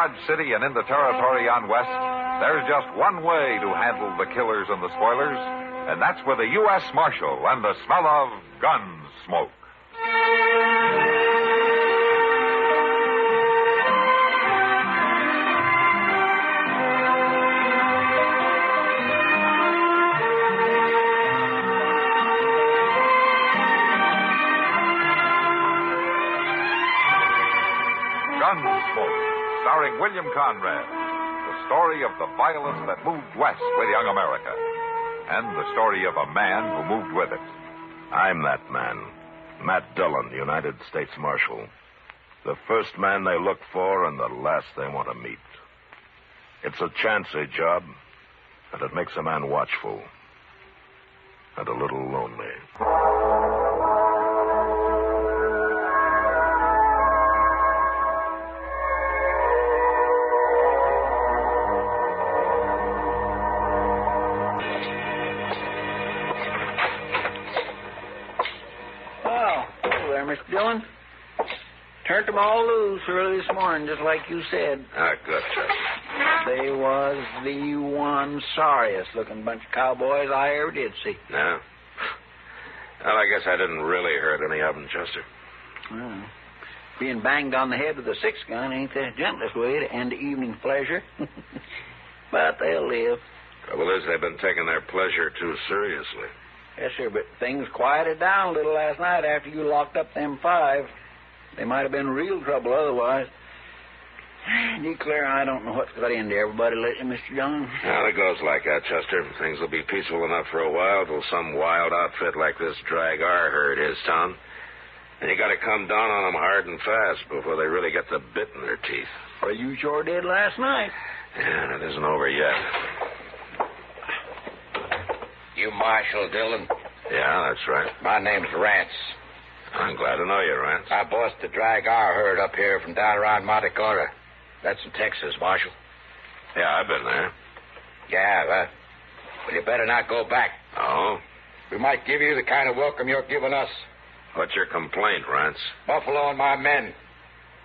Dodge City and in the territory on west, there's just one way to handle the killers and the spoilers, and that's with a U.S. Marshal and the smell of gun smoke. Gunsmoke, starring William Conrad. The story of the violence that moved west with young America. And the story of a man who moved with it. I'm that man. Matt Dillon, United States Marshal. The first man they look for and the last they want to meet. It's a chancy job, and it makes a man watchful. And a little lonely. Mr. Dillon. Turned them all loose early this morning, just like you said. Good, Chester. They was the one sorriest-looking bunch of cowboys I ever did see. Yeah? Well, I guess I didn't really hurt any of them, Chester. Well, being banged on the head with a six-gun ain't the gentlest way to end evening pleasure. But they'll live. Trouble is, they've been taking their pleasure too seriously. Yes, sir, but things quieted down a little last night after you locked up them 5. They might have been real trouble otherwise. Declare, I don't know what's got into everybody lately, Mr. Dillon. Well, it goes like that, Chester. Things will be peaceful enough for a while till some wild outfit like this drag our herd his town. And you got to come down on them hard and fast before they really get the bit in their teeth. Well, you sure did last night. Yeah, and it isn't over yet. You Marshal Dillon? Yeah, that's right. My name's Rance. I'm glad to know you, Rance. I bossed the drag our herd up here from down around Monte Carlo. That's in Texas, Marshal. Yeah, I've been there. Yeah, well, you better not go back. Oh? We might give you the kind of welcome you're giving us. What's your complaint, Rance? Buffalo and my men.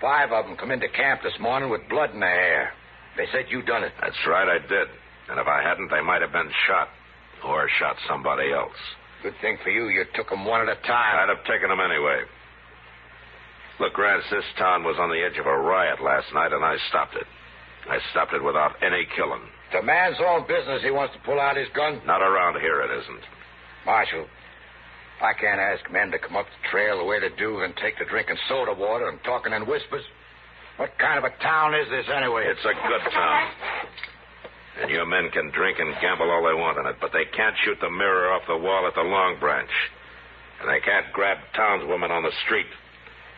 5 of them come into camp this morning with blood in their hair. They said you done it. That's right, I did. And if I hadn't, they might have been shot. Or shot somebody else. Good thing for you, you took them one at a time. I'd have taken them anyway. Look, Rance, this town was on the edge of a riot last night, and I stopped it. I stopped it without any killing. It's a man's own business he wants to pull out his gun. Not around here, it isn't. Marshal, I can't ask men to come up the trail the way they do and take to drinking soda water and talking in whispers. What kind of a town is this anyway? It's a good town. And your men can drink and gamble all they want in it, but they can't shoot the mirror off the wall at the Long Branch. And they can't grab townswomen on the street.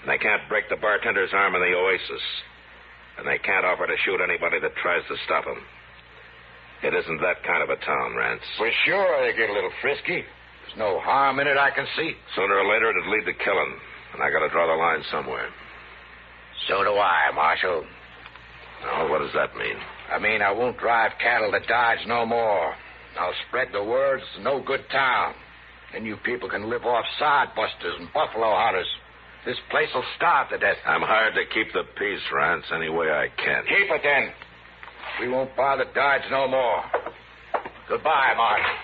And they can't break the bartender's arm in the Oasis. And they can't offer to shoot anybody that tries to stop them. It isn't that kind of a town, Rance. For sure, they get a little frisky. There's no harm in it I can see. Sooner or later, it'd lead to killing. And I gotta draw the line somewhere. So do I, Marshal. Now, what does that mean? I mean, I won't drive cattle to Dodge no more. I'll spread the word it's a no-good town. Then you people can live off sodbusters and buffalo hunters. This place will starve to death. I'm hired to keep the peace, Rance, any way I can. Keep it, then. We won't bother Dodge no more. Goodbye, Marshal.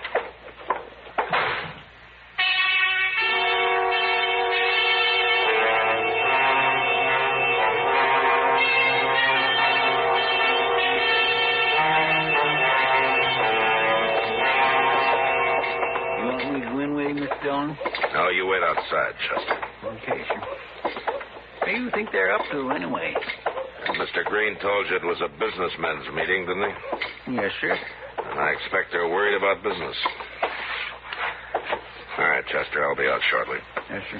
No, you wait outside, Chester. Okay, sir. What do you think they're up to, anyway? Mr. Green told you it was a businessmen's meeting, didn't he? Yes, sir. And I expect they're worried about business. All right, Chester, I'll be out shortly. Yes, sir.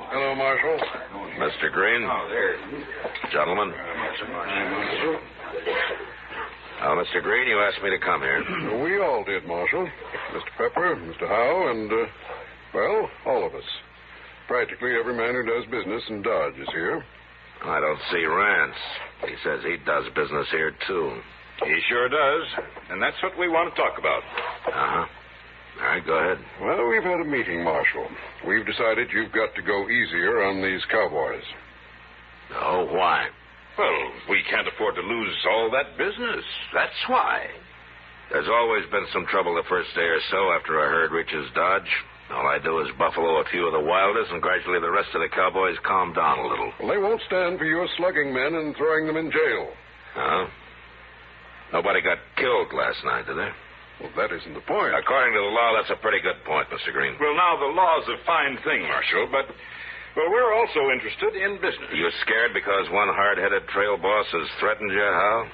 Hello, Marshal. Mr. Green. Oh, there. Gentlemen. Mr. Green, you asked me to come here. We all did, Marshal. Mr. Pepper, Mr. Howe, and, well, all of us. Practically every man who does business in Dodge is here. I don't see Rance. He says he does business here, too. He sure does. And that's what we want to talk about. Uh-huh. All right, go ahead. Well, we've had a meeting, Marshal. We've decided you've got to go easier on these cowboys. Oh, why? Well, we can't afford to lose all that business. That's why. There's always been some trouble the first day or so after a herd reaches Dodge. All I do is buffalo a few of the wildest, and gradually the rest of the cowboys calm down a little. Well, they won't stand for your slugging men and throwing them in jail. Huh? Nobody got killed last night, did they? Well, that isn't the point. According to the law, that's a pretty good point, Mr. Green. Well, now, the law's a fine thing, Marshal, but, well, we're also interested in business. Are you scared because one hard-headed trail boss has threatened you, Hal?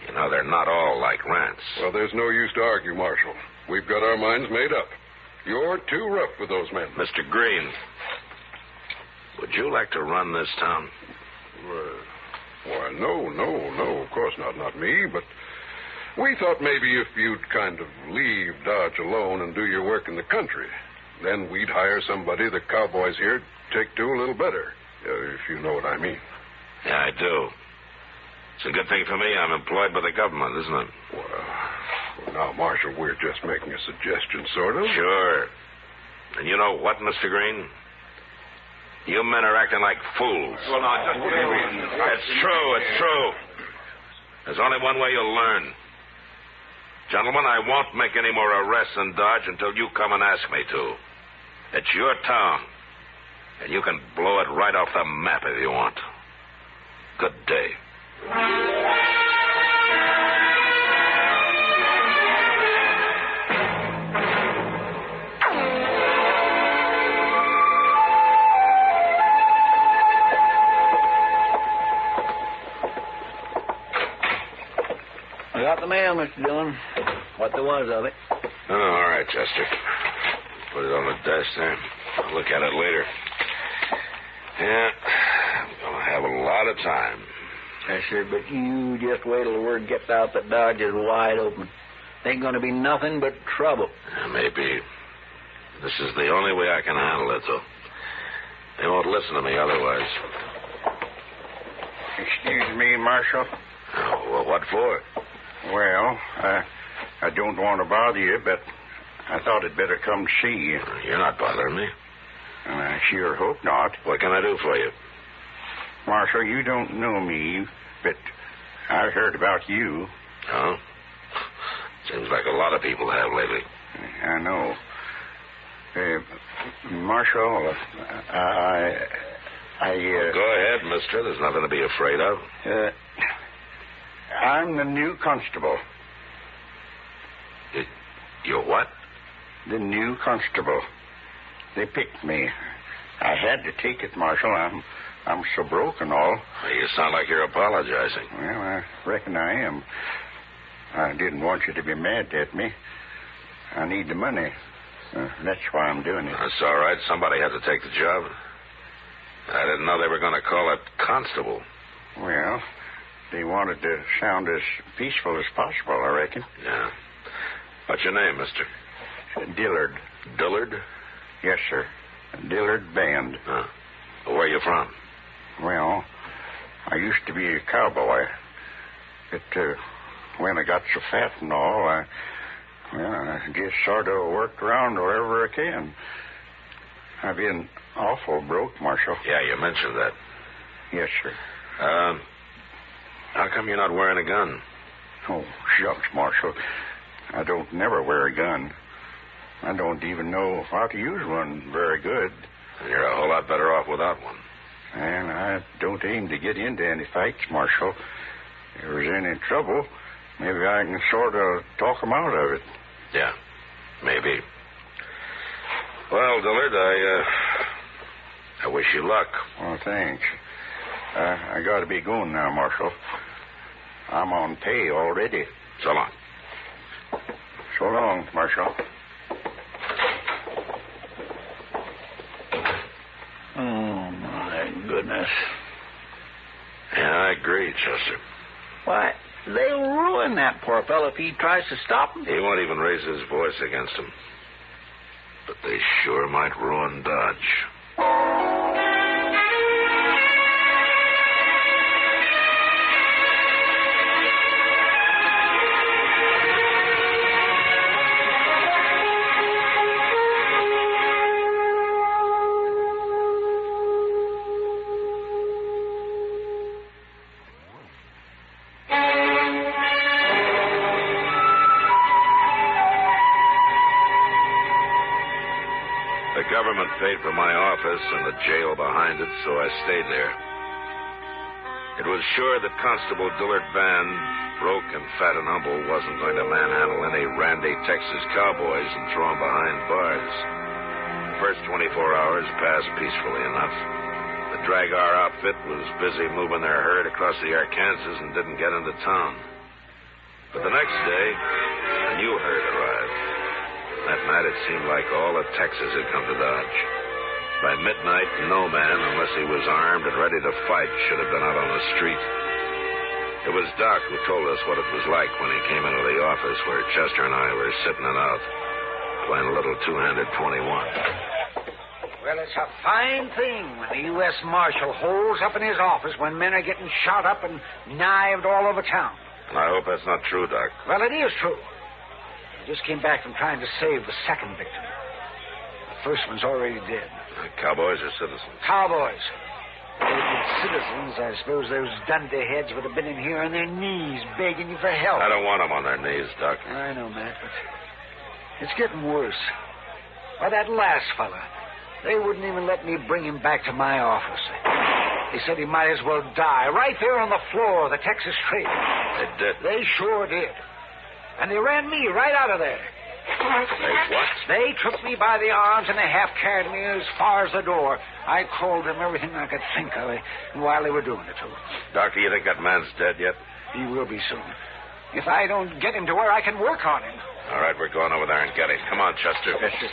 You know, they're not all like rats. Well, there's no use to argue, Marshal. We've got our minds made up. You're too rough with those men. Mr. Green, would you like to run this town? Why, no, of course not me, but we thought maybe if you'd kind of leave Dodge alone and do your work in the country, then we'd hire somebody the cowboys here take to a little better, if you know what I mean. Yeah, I do. It's a good thing for me I'm employed by the government, isn't it? Well, now, Marshal, we're just making a suggestion, sort of. Sure. And you know what, Mr. Green? You men are acting like fools. Well, now, just... It's true. There's only one way you'll learn. Gentlemen, I won't make any more arrests in Dodge until you come and ask me to. It's your town, and you can blow it right off the map if you want. Good day. I got the mail, Mr. Dillon. What there was of it. Oh, all right, Chester. Put it on the desk there. I'll look at it later. Yeah, I'm going to have a lot of time. Yes, sir, but you just wait till the word gets out that Dodge is wide open. Ain't going to be nothing but trouble. Maybe. This is the only way I can handle it, though. They won't listen to me otherwise. Excuse me, Marshal. Oh, well, what for? Well, I don't want to bother you, but I thought I'd better come see you. You're not bothering me. And I sure hope not. What can I do for you? Marshal, you don't know me, but I've heard about you. Oh? Seems like a lot of people have lately. I know. Marshal, Go ahead, mister. There's nothing to be afraid of. I'm the new constable. You're what? The new constable. They picked me. I had to take it, Marshal. I'm so broke and all. You sound like you're apologizing. Well, I reckon I am. I didn't want you to be mad at me. I need the money. That's why I'm doing it. That's all right. Somebody had to take the job. I didn't know they were going to call it Constable. Well, they wanted to sound as peaceful as possible, I reckon. Yeah. What's your name, mister? Dillard. Dillard? Yes, sir. Dillard Band. Huh. Where are you from? Well, I used to be a cowboy. But when I got so fat and all, I just sort of worked around wherever I can. I've been awful broke, Marshal. Yeah, you mentioned that. Yes, sir. How come you're not wearing a gun? Oh, shucks, Marshal. I don't never wear a gun. I don't even know how to use one very good. And you're a whole lot better off without one. And I don't aim to get into any fights, Marshal. If there's any trouble, maybe I can sort of talk 'em out of it. Yeah, maybe. Well, Dillard, I wish you luck. Well, thanks. I got to be going now, Marshal. I'm on pay already. So long. So long, Marshal. Oh, my goodness. Yeah, I agree, Chester. Why, they'll ruin that poor fellow if he tries to stop them. He won't even raise his voice against him. But they sure might ruin Dodge. The government paid for my office and the jail behind it, so I stayed there. It was sure that Constable Dillard Van, broke and fat and humble, wasn't going to manhandle any randy Texas cowboys and throw them behind bars. The first 24 hours passed peacefully enough. The Dragar outfit was busy moving their herd across the Arkansas and didn't get into town. But the next day, a new herd arrived. That night, it seemed like all of Texas had come to Dodge. By midnight, no man, unless he was armed and ready to fight, should have been out on the street. It was Doc who told us what it was like when he came into the office where Chester and I were sitting it out, playing a little two-handed 21. Well, it's a fine thing when the U.S. Marshal holds up in his office when men are getting shot up and knifed all over town. I hope that's not true, Doc. Well, it is true. I just came back from trying to save the second victim. The first one's already dead. Cowboys or citizens? Cowboys. If they'd been citizens, I suppose those dunderheads would have been in here on their knees begging you for help. I don't want them on their knees, Doc. I know, Matt, but it's getting worse. Why, that last fella, they wouldn't even let me bring him back to my office. They said he might as well die right there on the floor of the Texas trail. They did? They sure did. And they ran me right out of there. They what? They took me by the arms and they half carried me as far as the door. I called them everything I could think of while they were doing it to him. Doctor, you think that man's dead yet? He will be soon. If I don't get him to where I can work on him. All right, we're going over there and get him. Come on, Chester. Yes, sir.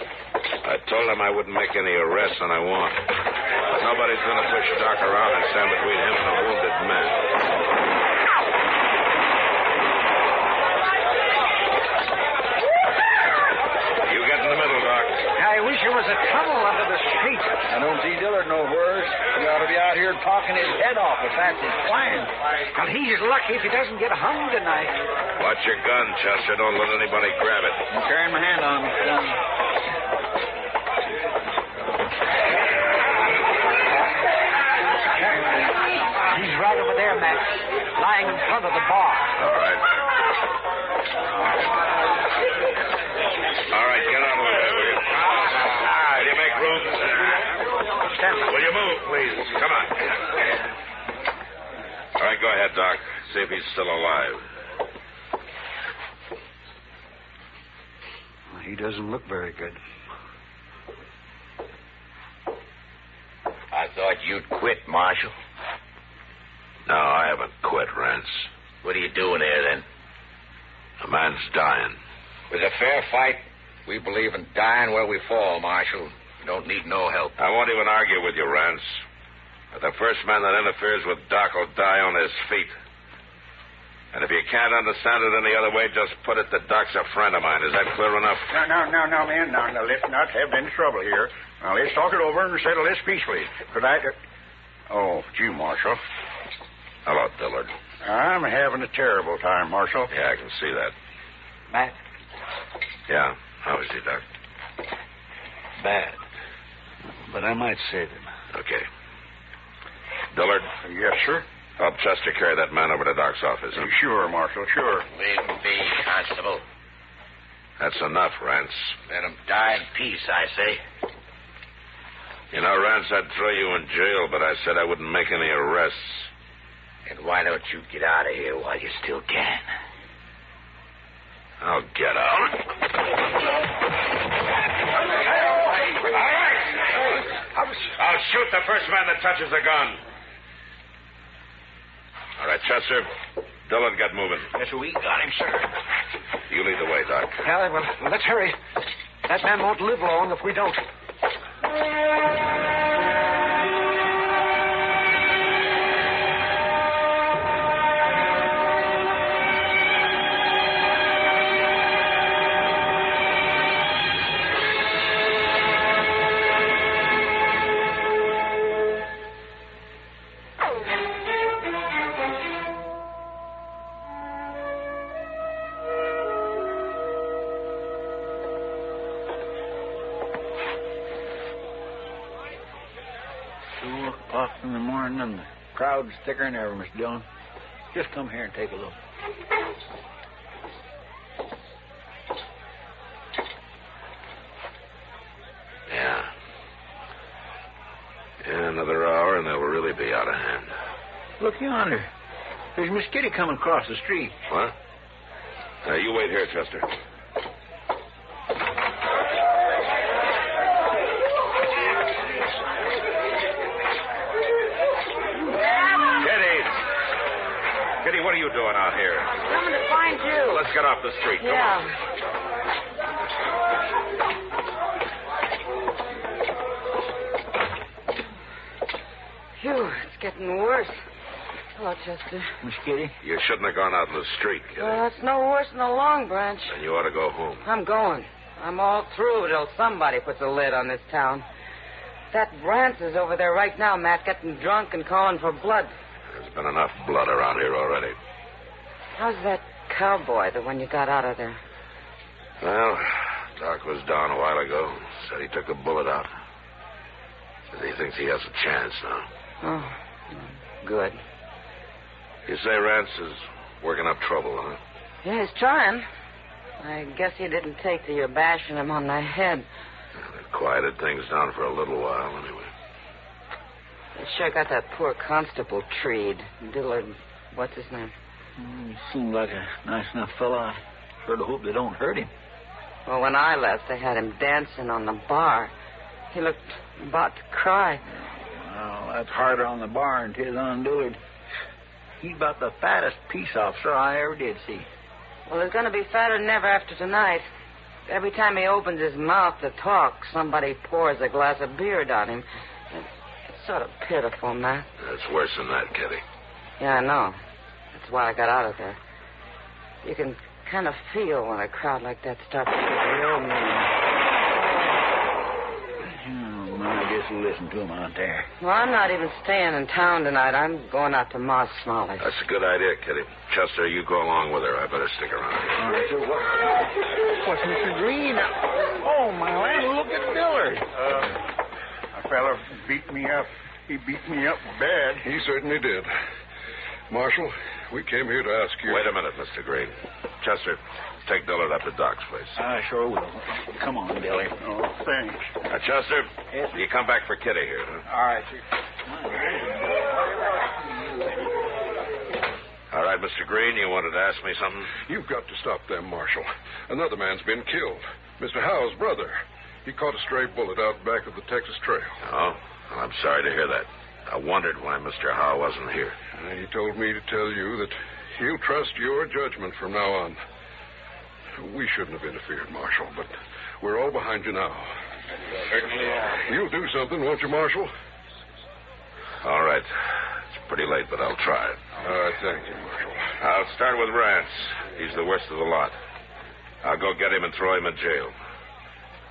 I told him I wouldn't make any arrests, and I won't. But nobody's going to push Doc around and stand between him and a wounded man. You get in the middle, Doc. I wish there was a tunnel under the street. I don't see Dillard nowhere. He ought to be out here talking his head off if that's his plan. Well, he's lucky if he doesn't get hung tonight. Watch your gun, Chester. Don't let anybody grab it. I'm carrying my hand on his gun. He's right over there, Matt, lying in front of the bar. All right. All right, get out of the way, will you? Will you make room? Will you move, please? Come on. All right, go ahead, Doc. See if he's still alive. He doesn't look very good. I thought you'd quit, Marshal. No, I haven't quit, Rance. What are you doing there, then? A man's dying. With a fair fight, we believe in dying where we fall, Marshal. You don't need no help. I won't even argue with you, Rance. But the first man that interferes with Doc will die on his feet. And if you can't understand it any other way, just put it that Doc's a friend of mine. Is that clear enough? Now, man. Now, let's not have any trouble here. Now, let's talk it over and settle this peacefully. Could I... Oh, it's you, Marshal. Hello, Dillard. I'm having a terrible time, Marshal. Yeah, I can see that. Matt? Yeah. How is he, Doc? Bad. But I might save him. Okay. Dillard? Yes, sir? Help Chester carry that man over to Doc's office. Huh? Sure, Marshal, sure. Leave him be, Constable. That's enough, Rance. Let him die in peace, I say. You know, Rance, I'd throw you in jail, but I said I wouldn't make any arrests. And why don't you get out of here while you still can? I'll get out. All right. I'll shoot the first man that touches a gun. All right, Chester. Dillard, get moving. Yes, we got him, sir. You lead the way, Doc. Well, let's hurry. That man won't live long if we don't. In the morning, and the crowd's thicker than ever, Mr. Dillon. Just come here and take a look. Yeah. really be out of hand. Look yonder. There's Miss Kitty coming across the street. What? You wait here, Chester. Kitty, what are you doing out here? Coming to find you. Let's get off the street. Come on. Phew, it's getting worse. Hello, Chester. Miss Kitty? You shouldn't have gone out in the street, Kitty. Well, it's no worse than a Long Branch. Then you ought to go home. I'm going. I'm all through till somebody puts a lid on this town. That Brance is over there right now, Matt, getting drunk and calling for blood. There's been enough blood around here already. How's that cowboy, the one you got out of there? Well, Doc was down a while ago. Said he took a bullet out. Says he thinks he has a chance now. Oh, good. You say Rance is working up trouble, huh? Yeah, he's trying. I guess he didn't take to your bashing him on the head. Well, it quieted things down for a little while, anyway. They sure got that poor Constable treed. Dillard, what's his name? He seemed like a nice enough fellow. I sort of hope they don't hurt him. Well, when I left, they had him dancing on the bar. He looked about to cry. Well, that's harder on the bar than 'tis on Dillard. He's about the fattest peace officer I ever did see. Well, he's going to be fatter than ever after tonight. Every time he opens his mouth to talk, somebody pours a glass of beer down him. It's sort of pitiful, Matt. That's worse than that, Kitty. Yeah, I know. That's why I got out of there. You can kind of feel when a crowd like that starts to get real mean. I guess you listen to him out there. Well, I'm not even staying in town tonight. I'm going out to Ma Smalley's. That's a good idea, Kitty. Chester, you go along with her. I better stick around. All right, so what's Mr. Green? Oh, my land, look at Dillard. A fella beat me up. He beat me up bad. He certainly did. Marshal, we came here to ask you... Wait a minute, Mr. Green. Chester, take Dillard up to Doc's place. I sure will. Come on, Dilly. Oh, thanks. Now, Chester, you come back for Kitty here, huh? All right, sir. All right, Mr. Green, you wanted to ask me something? You've got to stop them, Marshal. Another man's been killed. Mr. Howe's brother. He caught a stray bullet out back of the Texas Trail. Oh? Well, I'm sorry to hear that. I wondered why Mr. Howe wasn't here. He told me to tell you that he'll trust your judgment from now on. We shouldn't have interfered, Marshal, but we're all behind you now. Certainly are. You'll do something, won't you, Marshal? All right. It's pretty late, but I'll try it. All right, thank you, Marshal. I'll start with Rance. He's the worst of the lot. I'll go get him and throw him in jail.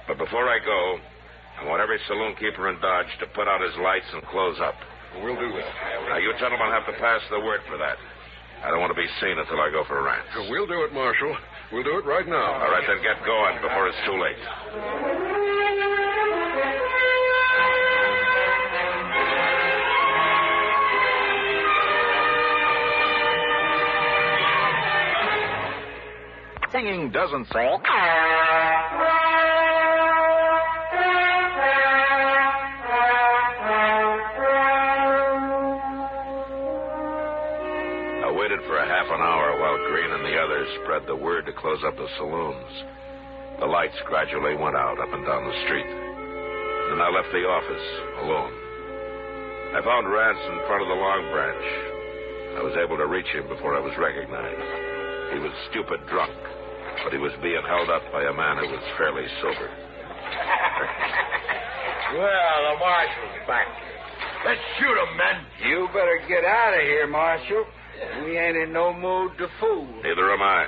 But before I go, I want every saloon keeper in Dodge to put out his lights and close up. We'll do that. Now, you gentlemen have to pass the word for that. I don't want to be seen until I go for Rance. We'll do it, Marshal. We'll do it right now. All right, then get going before it's too late. Singing doesn't say. I waited for a half an hour while Green and the others spread the word to close up the saloons. The lights gradually went out up and down the street. Then I left the office alone. I found Rance in front of the Long Branch. I was able to reach him before I was recognized. He was stupid drunk, but he was being held up by a man who was fairly sober. Well, the marshal's back. Let's shoot him, men. You better get out of here, Marshal. We ain't in no mood to fool. Neither am I.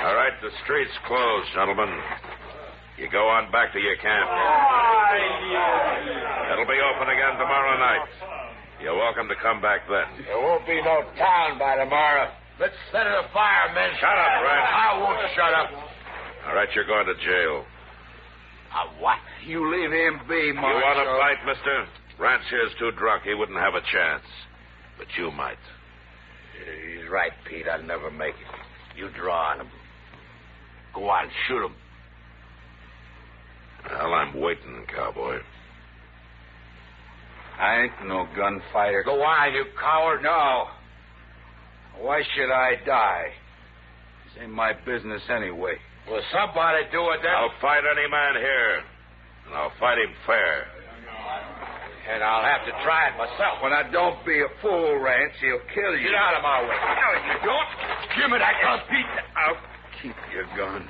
All right, the street's closed, gentlemen. You go on back to your camp. It'll be open again tomorrow night. You're welcome to come back then. There won't be no town by tomorrow. Let's set it afire, men. Shut up, Rance. I won't shut up. All right, you're going to jail. What? You leave him be, Marshal. You want to fight, mister? Rance here's too drunk. He wouldn't have a chance. But you might. He's right, Pete. I'll never make it. You draw on him. Go on, shoot him. Well, I'm waiting, cowboy. I ain't no gunfighter. Go on, you coward. No. Why should I die? This ain't my business anyway. Will somebody do it then? I'll fight any man here, and I'll fight him fair. And I'll have to try it myself. Well, now, don't be a fool, Rance. He'll kill you. Get out of my way. No, you don't. Give me that gun, Pete. I'll keep your gun.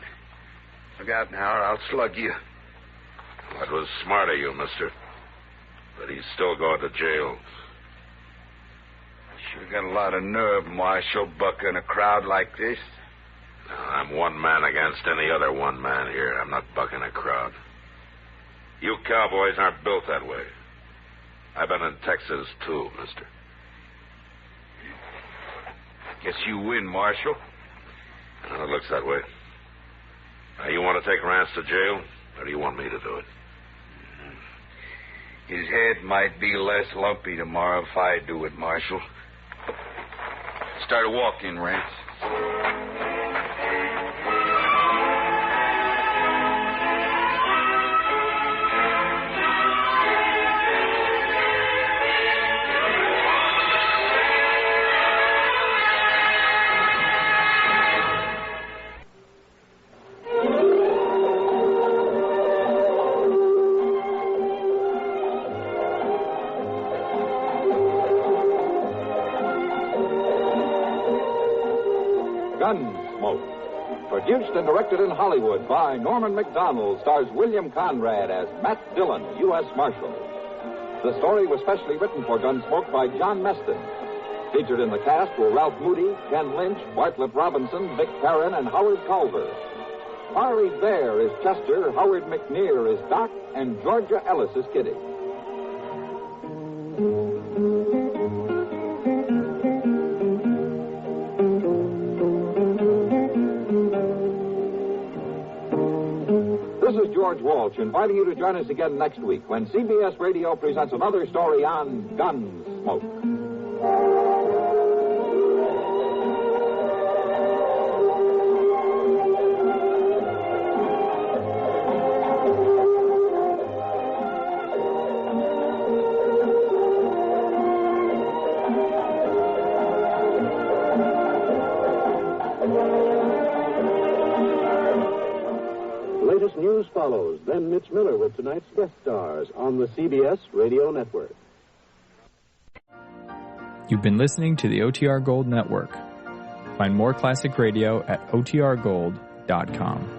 Look out now, or I'll slug you. That was smart of you, mister. But he's still going to jail. Sure got a lot of nerve, Marshal, bucking a crowd like this. I'm one man against any other one man here. I'm not bucking a crowd. You cowboys aren't built that way. I've been in Texas, too, mister. Guess you win, Marshal. Well, it looks that way. Now, you want to take Rance to jail, or do you want me to do it? His head might be less lumpy tomorrow if I do it, Marshal. Start walking, Rance. Gunsmoke. Produced and directed in Hollywood by Norman Macdonald, stars William Conrad as Matt Dillon, U.S. Marshal. The story was specially written for Gunsmoke by John Meston. Featured in the cast were Ralph Moody, Ken Lynch, Bartlett Robinson, Vic Perrin, and Howard Culver. Harley Bear is Chester, Howard McNear is Doc, and Georgia Ellis is Kitty. This is George Walsh inviting you to join us again next week when CBS Radio presents another story on Gunsmoke. News follows, then Mitch Miller with tonight's guest stars on the CBS Radio Network. You've been listening to the OTR Gold Network. Find more classic radio at otrgold.com.